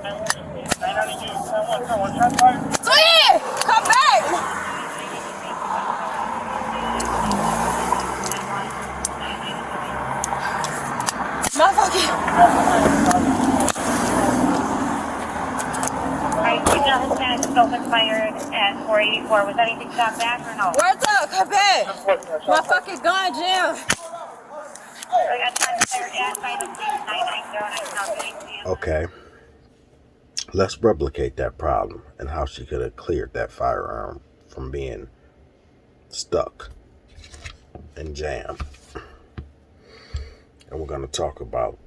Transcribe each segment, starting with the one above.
Sweet! Come back! Alright, you know his gun is open fired at 484. Was anything shot back or no? Where's up? Come back! My fucking gun jammed. I got time to fire gas by the 990. Okay. Let's replicate that problem and how she could have cleared that firearm from being stuck and jammed. And we're going to talk about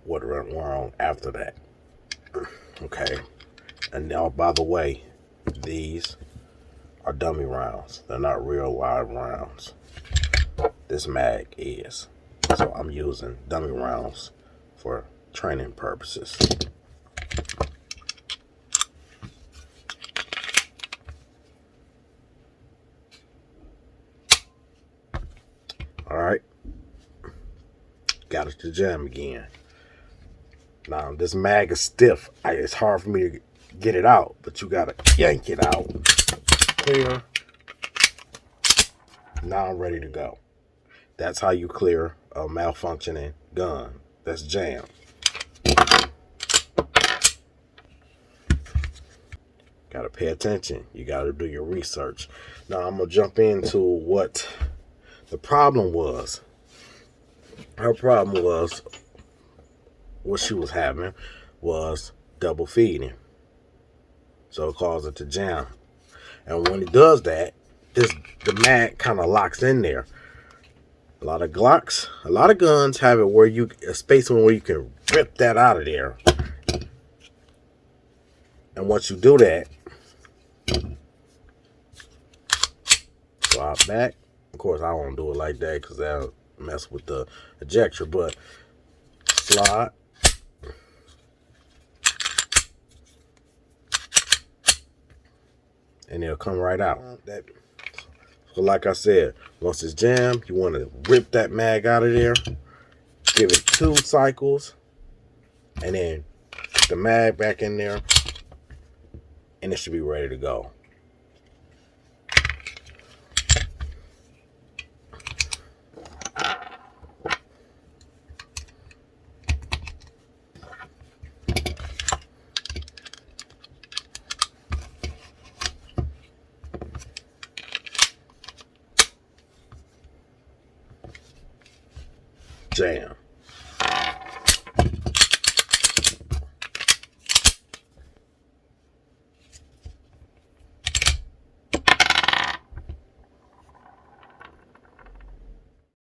what went wrong after that. Okay. And now, by the way, these are dummy rounds. They're not real live rounds. This mag is. So I'm using dummy rounds for training purposes. All right. Got it to jam again. Now, this mag is stiff. It's hard for me to get it out, but you got to yank it out. Clear. Now I'm ready to go. That's how you clear a malfunctioning gun that's jammed. Got to pay attention. You got to do your research. Now I'm going to jump into what the problem was. Her problem was, what she was having was double feeding. So it caused it to jam. And when it does that, the mag kind of locks in there. A lot of Glocks, a lot of guns have it where a space where you can rip that out of there. And once you do that, drop back. Of course, I don't do it like that because that'll mess with the ejector, but slide. And it'll come right out. So like I said, once it's jammed, you want to rip that mag out of there, give it 2 cycles, and then put the mag back in there, and it should be ready to go. Jam.